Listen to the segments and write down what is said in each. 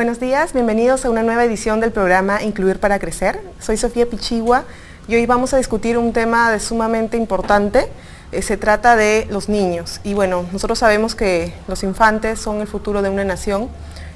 Buenos días, bienvenidos a una nueva edición del programa Incluir para Crecer. Soy Sofía Pichigua y hoy vamos a discutir un tema sumamente importante. Se trata de los niños y bueno, nosotros sabemos que los infantes son el futuro de una nación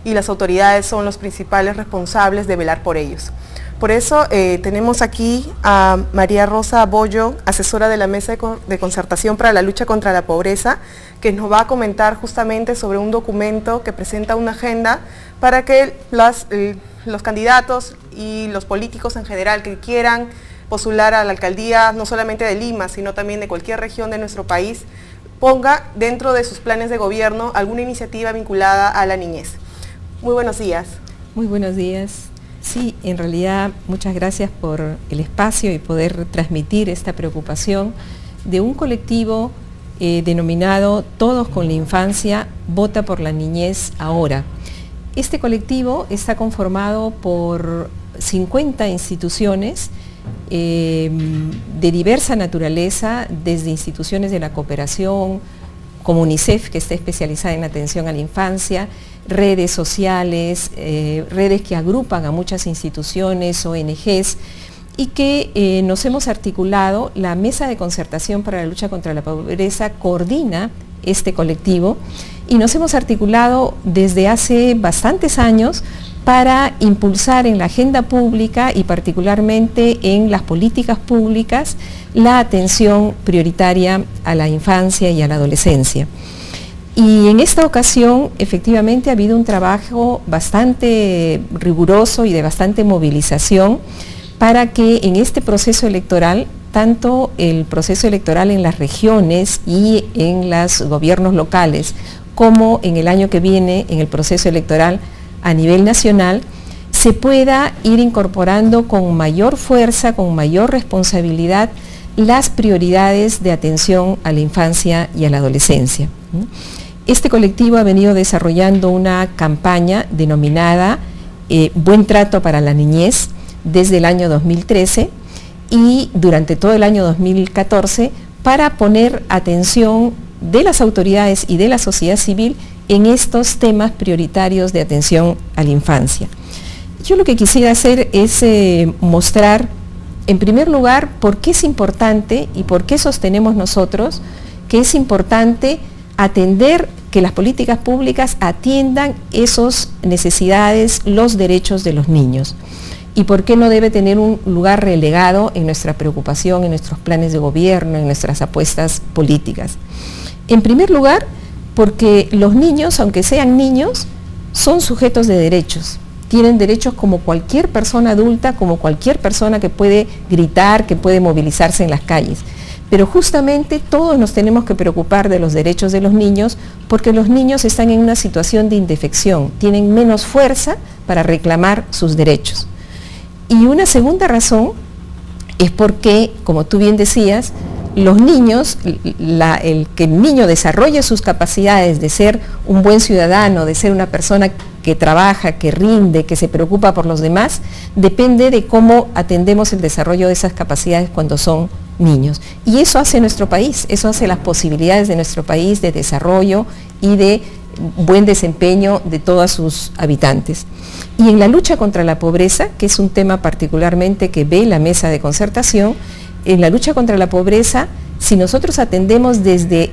y las autoridades son los principales responsables de velar por ellos. Por eso tenemos aquí a María Rosa Bollo, asesora de la Mesa de Concertación para la Lucha contra la Pobreza, que nos va a comentar justamente sobre un documento que presenta una agenda para que los candidatos y los políticos en general que quieran postular a la alcaldía, no solamente de Lima, sino también de cualquier región de nuestro país, ponga dentro de sus planes de gobierno alguna iniciativa vinculada a la niñez. Muy buenos días. Muy buenos días. Sí, en realidad muchas gracias por el espacio y poder transmitir esta preocupación de un colectivo denominado Todos con la Infancia, Vota por la Niñez Ahora. Este colectivo está conformado por 50 instituciones de diversa naturaleza, desde instituciones de la cooperación, como UNICEF, que está especializada en atención a la infancia, redes sociales, redes que agrupan a muchas instituciones, ONGs, y que nos hemos articulado. La Mesa de Concertación para la Lucha contra la Pobreza coordina este colectivo y nos hemos articulado desde hace bastantes años para impulsar en la agenda pública y particularmente en las políticas públicas la atención prioritaria a la infancia y a la adolescencia. Y en esta ocasión efectivamente ha habido un trabajo bastante riguroso y de bastante movilización para que en este proceso electoral, tanto el proceso electoral en las regiones y en los gobiernos locales, como en el año que viene en el proceso electoral a nivel nacional, se pueda ir incorporando con mayor fuerza, con mayor responsabilidad, las prioridades de atención a la infancia y a la adolescencia. Este colectivo ha venido desarrollando una campaña denominada Buen Trato para la Niñez desde el año 2013 y durante todo el año 2014 para poner atención de las autoridades y de la sociedad civil en estos temas prioritarios de atención a la infancia. Yo lo que quisiera hacer es mostrar, en primer lugar, por qué es importante y por qué sostenemos nosotros que es importante atender que las políticas públicas atiendan esas necesidades, los derechos de los niños. Y por qué no debe tener un lugar relegado en nuestra preocupación, en nuestros planes de gobierno, en nuestras apuestas políticas. En primer lugar, porque los niños, aunque sean niños, son sujetos de derechos. Tienen derechos como cualquier persona adulta, como cualquier persona que puede gritar, que puede movilizarse en las calles. Pero justamente todos nos tenemos que preocupar de los derechos de los niños porque los niños están en una situación de indefensión, tienen menos fuerza para reclamar sus derechos. Y una segunda razón es porque, como tú bien decías, los niños, el que el niño desarrolle sus capacidades de ser un buen ciudadano, de ser una persona que trabaja, que rinde, que se preocupa por los demás, depende de cómo atendemos el desarrollo de esas capacidades cuando son niños. Y eso hace nuestro país, eso hace las posibilidades de nuestro país de desarrollo y de buen desempeño de todos sus habitantes. Y en la lucha contra la pobreza, que es un tema particularmente que ve la Mesa de Concertación, en la lucha contra la pobreza, si nosotros atendemos desde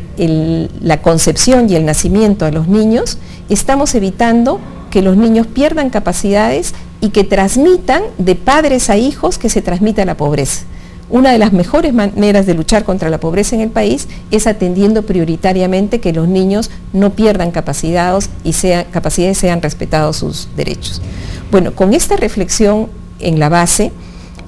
la concepción y el nacimiento a los niños, estamos evitando que los niños pierdan capacidades y que transmitan de padres a hijos que se transmita la pobreza. Una de las mejores maneras de luchar contra la pobreza en el país es atendiendo prioritariamente que los niños no pierdan capacidades y sean respetados sus derechos. Bueno, con esta reflexión en la base,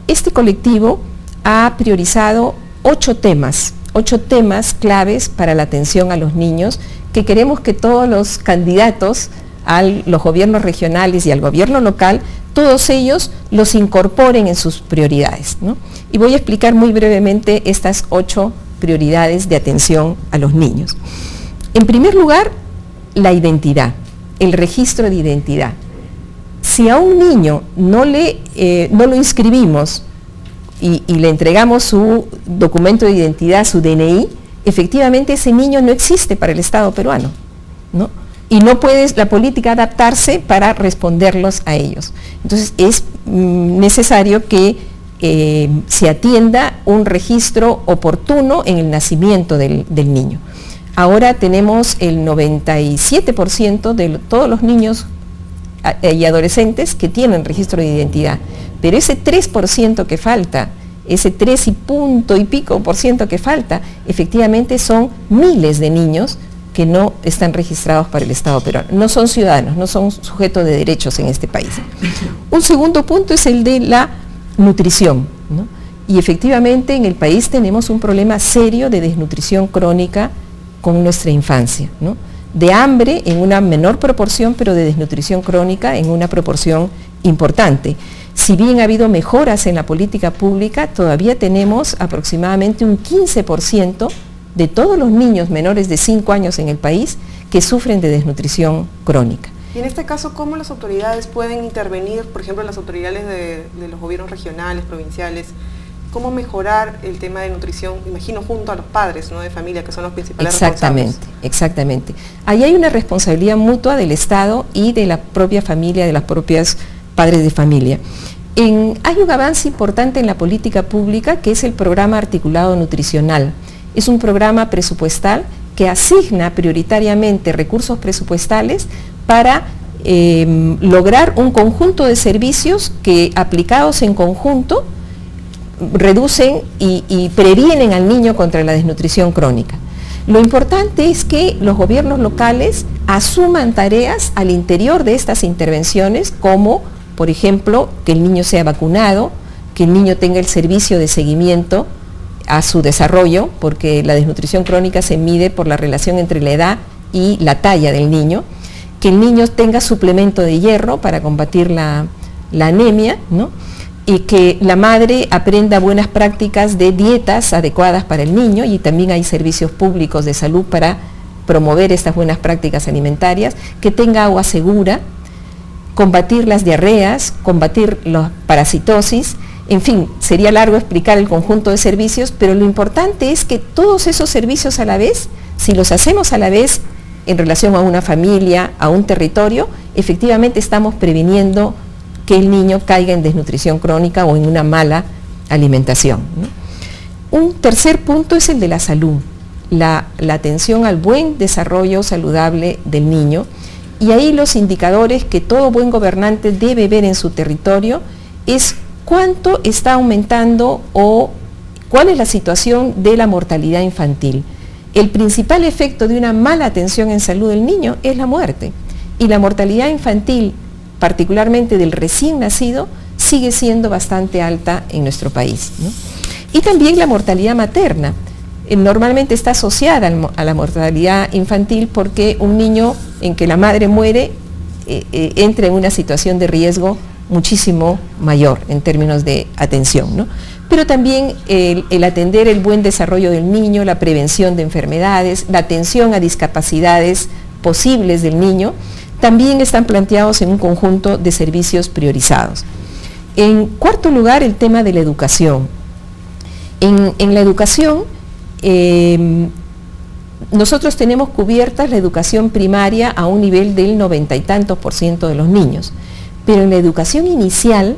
este colectivo ha priorizado 8 temas claves para la atención a los niños que queremos que todos los candidatos a los gobiernos regionales y al gobierno local, todos ellos los incorporen en sus prioridades, ¿no? Y voy a explicar muy brevemente estas 8 prioridades de atención a los niños. En primer lugar, la identidad, el registro de identidad. Si a un niño no lo inscribimos y le entregamos su documento de identidad, su DNI, efectivamente ese niño no existe para el Estado peruano, ¿no? y no puede la política adaptarse para responderlos a ellos. Entonces es necesario que se atienda un registro oportuno en el nacimiento del niño. Ahora tenemos el 97% de todos los niños y adolescentes que tienen registro de identidad, pero ese 3% que falta, ese 3 y punto y pico por ciento que falta, efectivamente son miles de niños que no están registrados para el Estado peruano, no son ciudadanos, no son sujetos de derechos en este país. Un segundo punto es el de la nutrición, ¿no? Y efectivamente en el país tenemos un problema serio de desnutrición crónica con nuestra infancia, ¿no? De hambre en una menor proporción, pero de desnutrición crónica en una proporción importante. Si bien ha habido mejoras en la política pública, todavía tenemos aproximadamente un 15% de todos los niños menores de 5 años en el país que sufren de desnutrición crónica. Y en este caso, ¿cómo las autoridades pueden intervenir, por ejemplo, las autoridades de los gobiernos regionales, provinciales? ¿Cómo mejorar el tema de nutrición, imagino, junto a los padres, ¿no?, de familia, que son los principales responsables? Exactamente. Ahí hay una responsabilidad mutua del Estado y de la propia familia, de las propias padres de familia. Hay un avance importante en la política pública que es el programa articulado nutricional. Es un programa presupuestal que asigna prioritariamente recursos presupuestales para lograr un conjunto de servicios que, aplicados en conjunto, reducen y previenen al niño contra la desnutrición crónica. Lo importante es que los gobiernos locales asuman tareas al interior de estas intervenciones, como por ejemplo que el niño sea vacunado, que el niño tenga el servicio de seguimiento a su desarrollo, porque la desnutrición crónica se mide por la relación entre la edad y la talla del niño, que el niño tenga suplemento de hierro para combatir la anemia, ¿no?, y que la madre aprenda buenas prácticas de dietas adecuadas para el niño, y también hay servicios públicos de salud para promover estas buenas prácticas alimentarias, que tenga agua segura, combatir las diarreas, combatir la parasitosis. En fin, sería largo explicar el conjunto de servicios, pero lo importante es que todos esos servicios a la vez, si los hacemos a la vez en relación a una familia, a un territorio, efectivamente estamos previniendo que el niño caiga en desnutrición crónica o en una mala alimentación, ¿no? Un tercer punto es el de la salud, la atención al buen desarrollo saludable del niño, y ahí los indicadores que todo buen gobernante debe ver en su territorio es cuánto está aumentando o cuál es la situación de la mortalidad infantil. El principal efecto de una mala atención en salud del niño es la muerte, y la mortalidad infantil, particularmente del recién nacido, sigue siendo bastante alta en nuestro país, ¿no? Y también la mortalidad materna. Normalmente está asociada a la mortalidad infantil porque un niño en que la madre muere entra en una situación de riesgo muchísimo mayor en términos de atención, ¿no? Pero también el atender el buen desarrollo del niño, la prevención de enfermedades, la atención a discapacidades posibles del niño, también están planteados en un conjunto de servicios priorizados. En cuarto lugar, el tema de la educación. En la educación, nosotros tenemos cubiertas la educación primaria a un nivel del 90 y tantos % de los niños, pero en la educación inicial,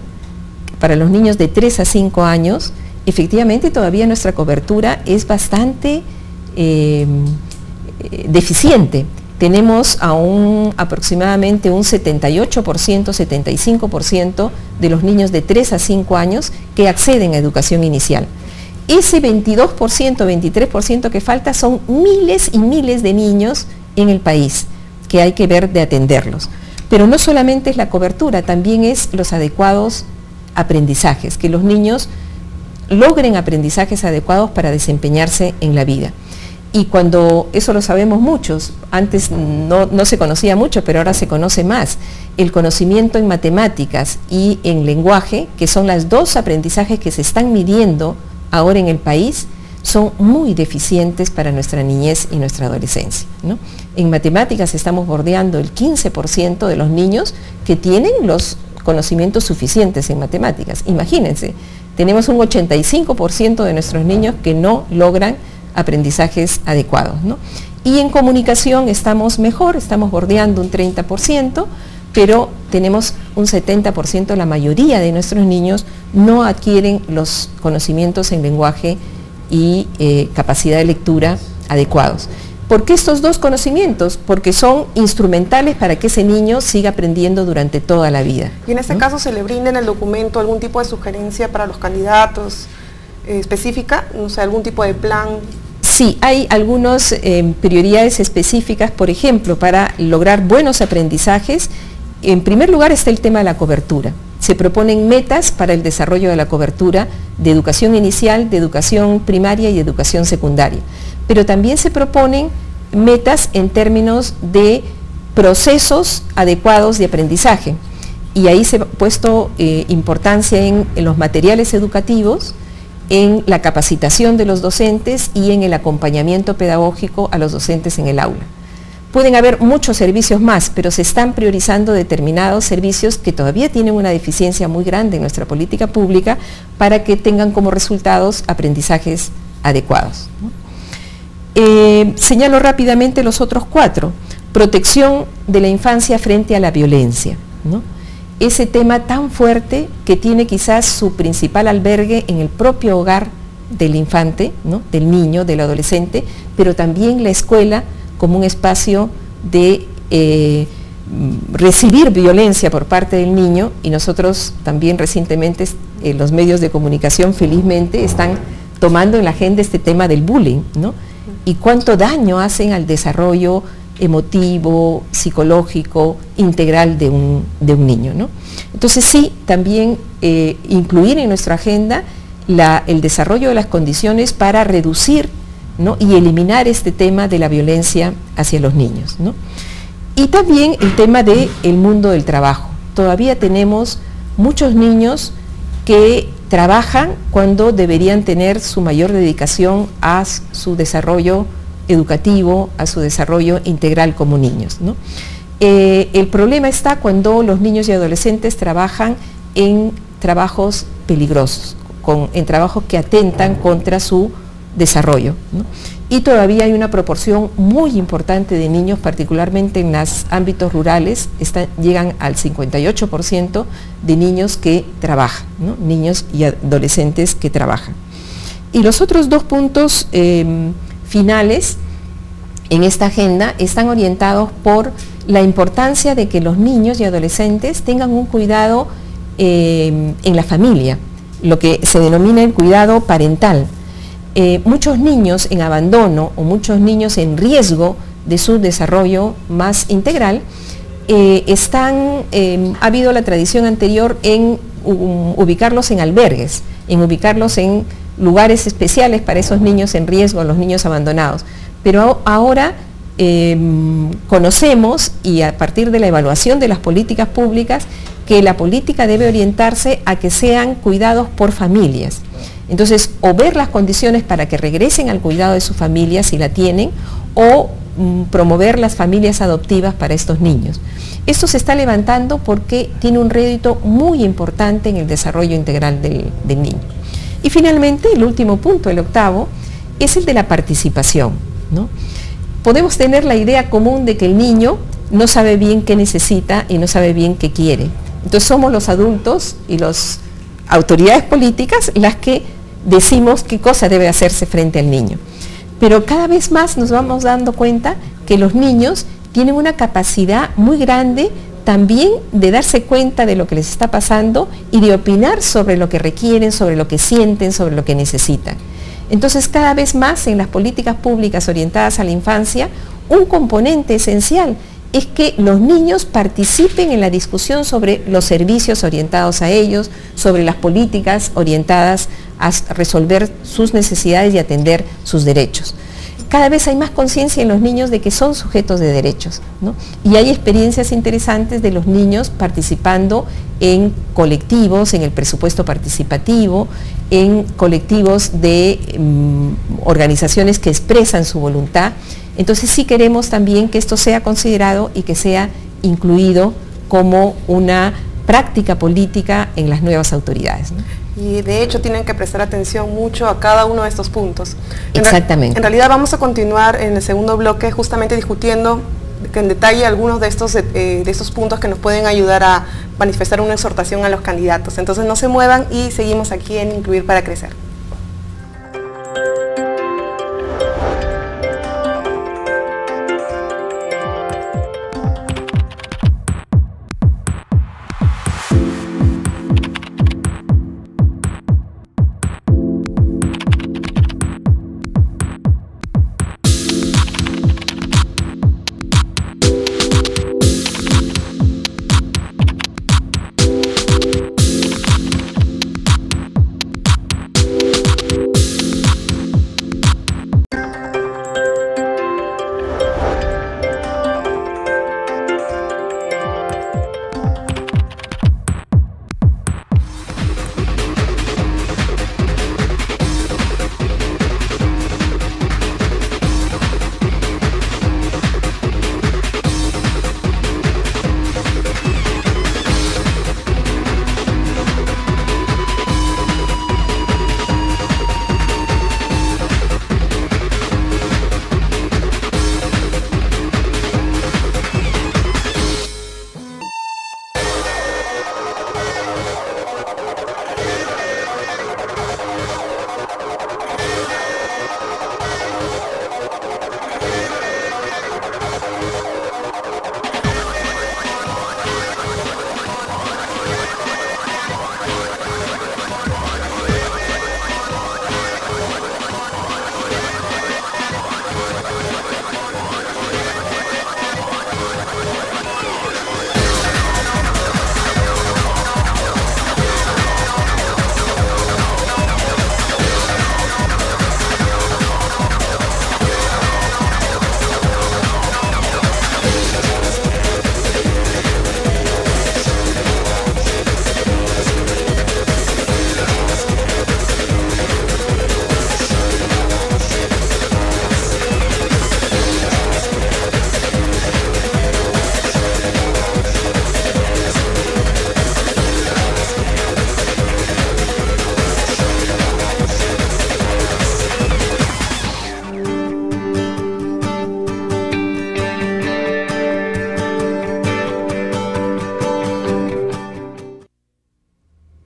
para los niños de 3 a 5 años, efectivamente todavía nuestra cobertura es bastante deficiente. Tenemos aproximadamente un 78%, 75% de los niños de 3 a 5 años que acceden a educación inicial. Ese 22%, 23% que falta son miles y miles de niños en el país que hay que ver de atenderlos. Pero no solamente es la cobertura, también es los adecuados aprendizajes, que los niños logren aprendizajes adecuados para desempeñarse en la vida. Y cuando, eso lo sabemos muchos, antes no se conocía mucho, pero ahora se conoce más, el conocimiento en matemáticas y en lenguaje, que son los dos aprendizajes que se están midiendo ahora en el país, son muy deficientes para nuestra niñez y nuestra adolescencia, ¿no? En matemáticas estamos bordeando el 15% de los niños que tienen los conocimientos suficientes en matemáticas. Imagínense, tenemos un 85% de nuestros niños que no logran aprendizajes adecuados, ¿no? Y en comunicación estamos mejor, estamos bordeando un 30%, pero tenemos un 70%, la mayoría de nuestros niños no adquieren los conocimientos en lenguaje y capacidad de lectura adecuados. ¿Por qué estos dos conocimientos? Porque son instrumentales para que ese niño siga aprendiendo durante toda la vida. Y en este caso, ¿se le brinda en el documento algún tipo de sugerencia para los candidatos específica? No sé, algún tipo de plan. Sí, hay algunas prioridades específicas, por ejemplo, para lograr buenos aprendizajes. En primer lugar está el tema de la cobertura. Se proponen metas para el desarrollo de la cobertura de educación inicial, de educación primaria y educación secundaria. Pero también se proponen metas en términos de procesos adecuados de aprendizaje. Y ahí se ha puesto importancia en los materiales educativos, en la capacitación de los docentes y en el acompañamiento pedagógico a los docentes en el aula. Pueden haber muchos servicios más, pero se están priorizando determinados servicios que todavía tienen una deficiencia muy grande en nuestra política pública para que tengan como resultados aprendizajes adecuados, ¿no? Señalo rápidamente los otros 4. Protección de la infancia frente a la violencia, ¿no? Ese tema tan fuerte que tiene quizás su principal albergue en el propio hogar del infante, ¿no? Del niño, del adolescente, pero también la escuela como un espacio de recibir violencia por parte del niño, y nosotros también recientemente los medios de comunicación felizmente están tomando en la agenda este tema del bullying, ¿no? Y cuánto daño hacen al desarrollo emotivo, psicológico, integral de un niño, ¿no? Entonces sí, también incluir en nuestra agenda el desarrollo de las condiciones para reducir, ¿no? Y eliminar este tema de la violencia hacia los niños, ¿no? Y también el tema del mundo del trabajo. Todavía tenemos muchos niños que trabajan cuando deberían tener su mayor dedicación a su desarrollo educativo, a su desarrollo integral como niños, ¿no? El problema está cuando los niños y adolescentes trabajan en trabajos peligrosos, en trabajos que atentan contra su desarrollo, ¿no? Y todavía hay una proporción muy importante de niños, particularmente en los ámbitos rurales, llegan al 58% de niños que trabajan, ¿no? Niños y adolescentes que trabajan. Y los otros 2 puntos finales en esta agenda están orientados por la importancia de que los niños y adolescentes tengan un cuidado en la familia, lo que se denomina el cuidado parental. Muchos niños en abandono o muchos niños en riesgo de su desarrollo más integral ha habido la tradición anterior en ubicarlos en albergues, en ubicarlos en lugares especiales para esos niños en riesgo, los niños abandonados. Pero ahora conocemos, y a partir de la evaluación de las políticas públicas, que la política debe orientarse a que sean cuidados por familias. Entonces, o ver las condiciones para que regresen al cuidado de su familia si la tienen, o promover las familias adoptivas para estos niños. Esto se está levantando porque tiene un rédito muy importante en el desarrollo integral del niño. Y finalmente, el último punto, el 8º, es el de la participación, ¿no? Podemos tener la idea común de que el niño no sabe bien qué necesita y no sabe bien qué quiere. Entonces somos los adultos y las autoridades políticas las que decimos qué cosa debe hacerse frente al niño. Pero cada vez más nos vamos dando cuenta que los niños tienen una capacidad muy grande también de darse cuenta de lo que les está pasando y de opinar sobre lo que requieren, sobre lo que sienten, sobre lo que necesitan. Entonces, cada vez más en las políticas públicas orientadas a la infancia, un componente esencial es que los niños participen en la discusión sobre los servicios orientados a ellos, sobre las políticas orientadas a resolver sus necesidades y atender sus derechos. Cada vez hay más conciencia en los niños de que son sujetos de derechos, ¿no? Y hay experiencias interesantes de los niños participando en colectivos, en el presupuesto participativo, en colectivos de organizaciones que expresan su voluntad. Entonces sí queremos también que esto sea considerado y que sea incluido como una práctica política en las nuevas autoridades, ¿no? Y de hecho tienen que prestar atención mucho a cada uno de estos puntos. Exactamente. En realidad vamos a continuar en el segundo bloque justamente discutiendo en detalle algunos de estos puntos que nos pueden ayudar a manifestar una exhortación a los candidatos. Entonces no se muevan y seguimos aquí en Incluir para Crecer.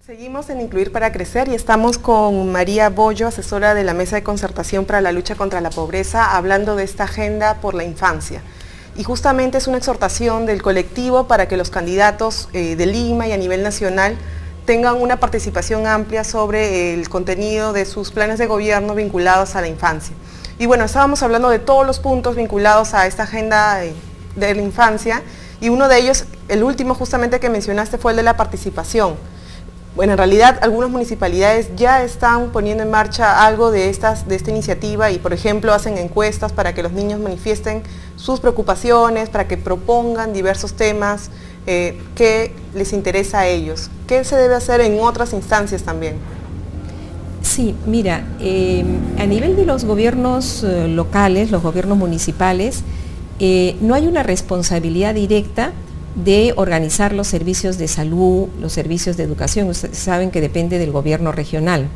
Seguimos en Incluir para Crecer y estamos con María Bollo, asesora de la Mesa de Concertación para la Lucha contra la Pobreza, hablando de esta agenda por la infancia. Y justamente es una exhortación del colectivo para que los candidatos de Lima y a nivel nacional tengan una participación amplia sobre el contenido de sus planes de gobierno vinculados a la infancia. Y bueno, estábamos hablando de todos los puntos vinculados a esta agenda de la infancia y uno de ellos, el último justamente que mencionaste, fue el de la participación. Bueno, en realidad algunas municipalidades ya están poniendo en marcha algo de esta iniciativa y, por ejemplo, hacen encuestas para que los niños manifiesten sus preocupaciones, para que propongan diversos temas que les interesa a ellos. ¿Qué se debe hacer en otras instancias también? Sí, mira, a nivel de los gobiernos locales, los gobiernos municipales, no hay una responsabilidad directa de organizar los servicios de salud, los servicios de educación. Ustedes saben que depende del gobierno regional,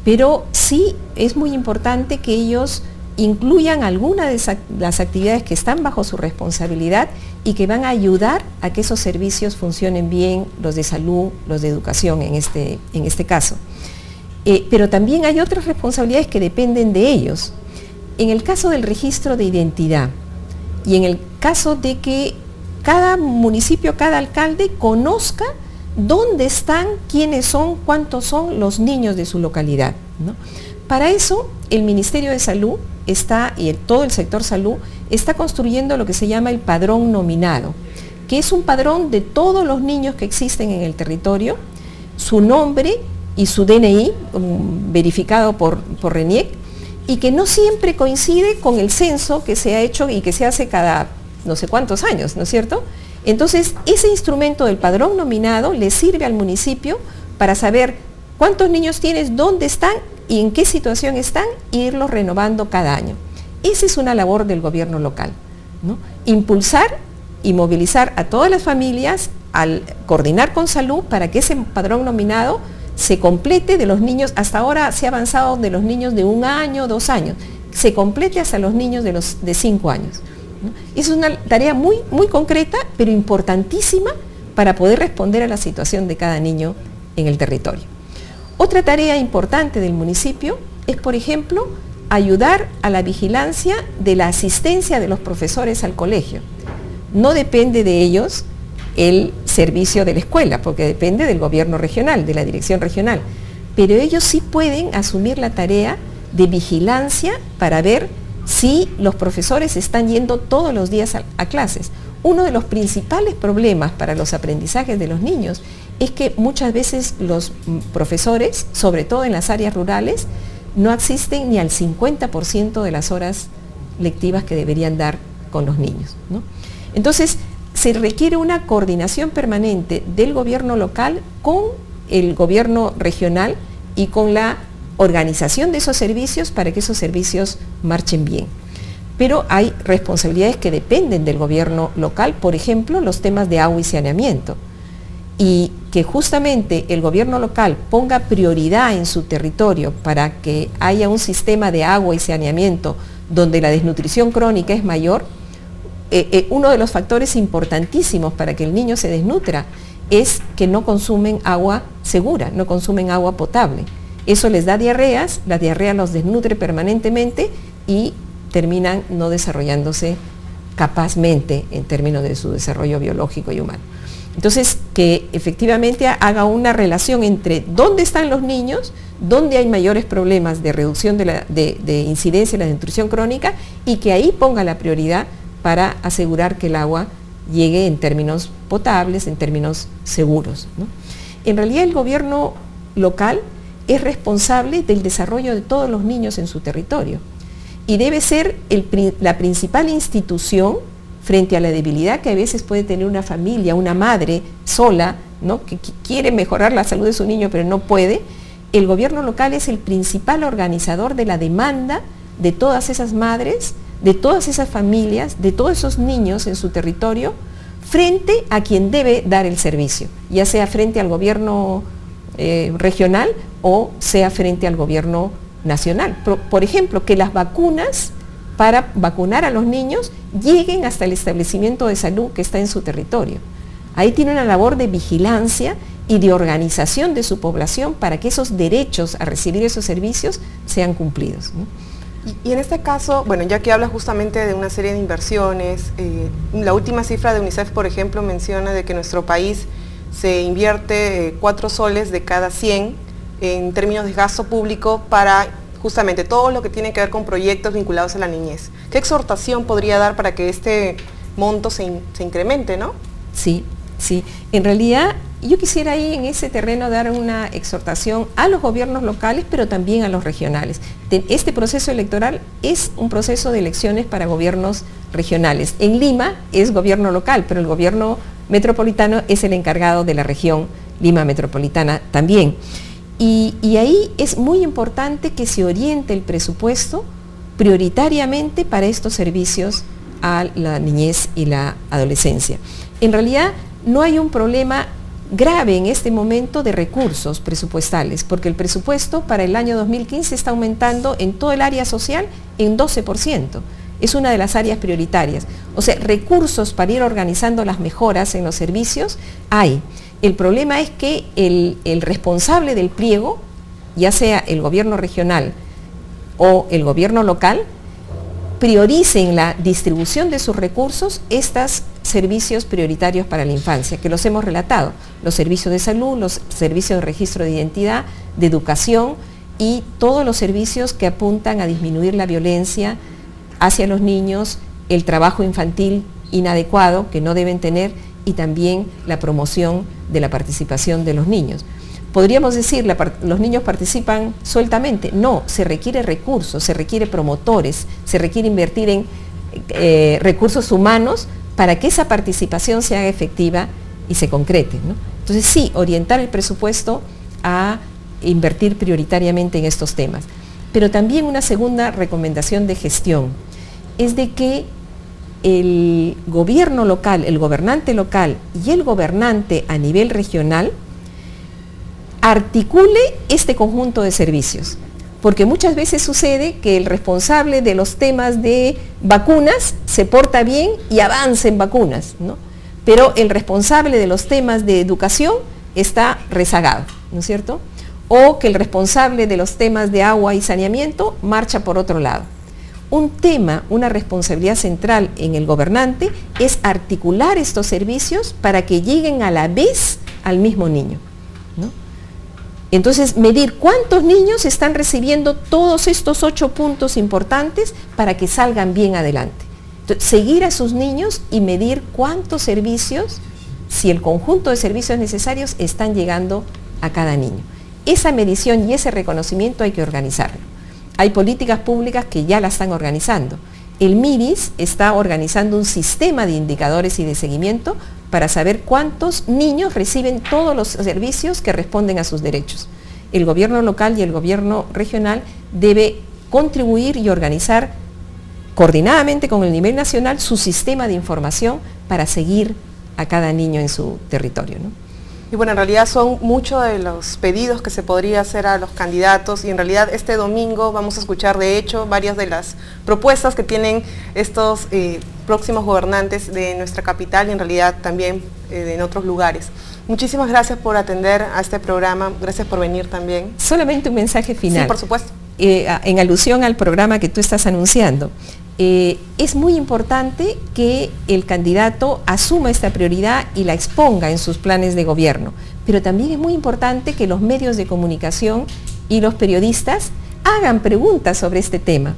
pero sí es muy importante que ellos incluyan algunas de las actividades que están bajo su responsabilidad y que van a ayudar a que esos servicios funcionen bien, los de salud, los de educación en este caso. Pero también hay otras responsabilidades que dependen de ellos. En el caso del registro de identidad y en el caso de que cada municipio, cada alcalde conozca dónde están, quiénes son, cuántos son los niños de su localidad, ¿no? Para eso el Ministerio de Salud está, y todo el sector salud, está construyendo lo que se llama el padrón nominado, que es un padrón de todos los niños que existen en el territorio, su nombre y su DNI, verificado por RENIEC, y que no siempre coincide con el censo que se ha hecho y que se hace cada no sé cuántos años, ¿no es cierto? Entonces, ese instrumento del padrón nominado le sirve al municipio para saber cuántos niños tienes, dónde están y en qué situación están, e irlos renovando cada año. Esa es una labor del gobierno local, ¿no? Impulsar y movilizar a todas las familias al coordinar con salud para que ese padrón nominado se complete de los niños. Hasta ahora se ha avanzado de los niños de 1 año, 2 años, se complete hasta los niños de 5 años, ¿no? Es una tarea muy, muy concreta, pero importantísima para poder responder a la situación de cada niño en el territorio. Otra tarea importante del municipio es, por ejemplo, ayudar a la vigilancia de la asistencia de los profesores al colegio. No depende de ellos el servicio de la escuela, porque depende del gobierno regional, de la dirección regional, pero ellos sí pueden asumir la tarea de vigilancia para ver si los profesores están yendo todos los días a clases. Uno de los principales problemas para los aprendizajes de los niños es que muchas veces los profesores, sobre todo en las áreas rurales, no asisten ni al 50% de las horas lectivas que deberían dar con los niños, ¿no? Entonces, se requiere una coordinación permanente del gobierno local con el gobierno regional y con la organización de esos servicios para que esos servicios marchen bien. Pero hay responsabilidades que dependen del gobierno local, por ejemplo, los temas de agua y saneamiento. Y que justamente el gobierno local ponga prioridad en su territorio para que haya un sistema de agua y saneamiento donde la desnutrición crónica es mayor. Uno de los factores importantísimos para que el niño se desnutra es que no consumen agua segura, no consumen agua potable. Eso les da diarreas, la diarrea los desnutre permanentemente y terminan no desarrollándose capazmente en términos de su desarrollo biológico y humano. Entonces, que efectivamente haga una relación entre dónde están los niños, dónde hay mayores problemas de reducción de incidencia de la desnutrición crónica, y que ahí ponga la prioridad para asegurar que el agua llegue en términos potables, en términos seguros, ¿no? En realidad el gobierno local es responsable del desarrollo de todos los niños en su territorio y debe ser la principal institución frente a la debilidad que a veces puede tener una familia, una madre sola, ¿no?, que quiere mejorar la salud de su niño pero no puede. El gobierno local es el principal organizador de la demanda de todas esas madres, de todas esas familias, de todos esos niños en su territorio, frente a quien debe dar el servicio, ya sea frente al gobierno regional o sea frente al gobierno nacional. Por ejemplo, que las vacunas para vacunar a los niños lleguen hasta el establecimiento de salud que está en su territorio. Ahí tiene una labor de vigilancia y de organización de su población para que esos derechos a recibir esos servicios sean cumplidos, ¿no? Y en este caso, bueno, ya que habla justamente de una serie de inversiones, la última cifra de UNICEF, por ejemplo, menciona de que en nuestro país se invierte 4 soles de cada 100 en términos de gasto público para justamente todo lo que tiene que ver con proyectos vinculados a la niñez. ¿Qué exhortación podría dar para que este monto se incremente, no? Sí, sí. En realidad, yo quisiera ahí en ese terreno dar una exhortación a los gobiernos locales, pero también a los regionales. Este proceso electoral es un proceso de elecciones para gobiernos regionales. En Lima es gobierno local, pero el gobierno metropolitano es el encargado de la región Lima Metropolitana también. Y ahí es muy importante que se oriente el presupuesto prioritariamente para estos servicios a la niñez y la adolescencia. En realidad no hay un problema grave en este momento de recursos presupuestales, porque el presupuesto para el año 2015 está aumentando en todo el área social en 12%. Es una de las áreas prioritarias. O sea, recursos para ir organizando las mejoras en los servicios hay. El problema es que el responsable del pliego, ya sea el gobierno regional o el gobierno local, priorice en la distribución de sus recursos estos servicios prioritarios para la infancia, que los hemos relatado: los servicios de salud, los servicios de registro de identidad, de educación y todos los servicios que apuntan a disminuir la violencia hacia los niños, el trabajo infantil inadecuado que no deben tener y también la promoción de la participación de los niños. Podríamos decir, los niños participan sueltamente. No, se requiere recursos, se requiere promotores, se requiere invertir en recursos humanos para que esa participación se haga efectiva y se concrete, ¿no? Entonces sí, orientar el presupuesto a invertir prioritariamente en estos temas. Pero también una segunda recomendación de gestión es de que el gobierno local, el gobernante local y el gobernante a nivel regional articule este conjunto de servicios. Porque muchas veces sucede que el responsable de los temas de vacunas se porta bien y avanza en vacunas, ¿no? Pero el responsable de los temas de educación está rezagado, ¿no es cierto? O que el responsable de los temas de agua y saneamiento marcha por otro lado. Un tema, una responsabilidad central en el gobernante es articular estos servicios para que lleguen a la vez al mismo niño, ¿no? Entonces, medir cuántos niños están recibiendo todos estos 8 puntos importantes para que salgan bien adelante. Entonces, seguir a sus niños y medir cuántos servicios, si el conjunto de servicios necesarios están llegando a cada niño. Esa medición y ese reconocimiento hay que organizarlo. Hay políticas públicas que ya la están organizando. El MIRIS está organizando un sistema de indicadores y de seguimiento para saber cuántos niños reciben todos los servicios que responden a sus derechos. El gobierno local y el gobierno regional debe contribuir y organizar coordinadamente con el nivel nacional su sistema de información para seguir a cada niño en su territorio, ¿no? Y bueno, en realidad son muchos de los pedidos que se podría hacer a los candidatos y en realidad este domingo vamos a escuchar de hecho varias de las propuestas que tienen estos próximos gobernantes de nuestra capital y en realidad también en otros lugares. Muchísimas gracias por atender a este programa, gracias por venir también. Solamente un mensaje final. Sí, por supuesto. En alusión al programa que tú estás anunciando. Es muy importante que el candidato asuma esta prioridad y la exponga en sus planes de gobierno, pero también es muy importante que los medios de comunicación y los periodistas hagan preguntas sobre este tema.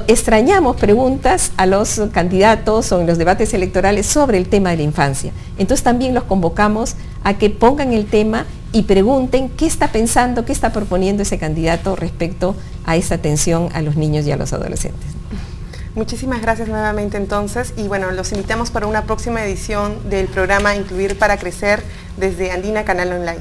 Extrañamos preguntas a los candidatos o en los debates electorales sobre el tema de la infancia. Entonces también los convocamos a que pongan el tema y pregunten qué está pensando, qué está proponiendo ese candidato respecto a esta atención a los niños y a los adolescentes. Muchísimas gracias nuevamente entonces y bueno, los invitamos para una próxima edición del programa Incluir para Crecer desde Andina Canal Online.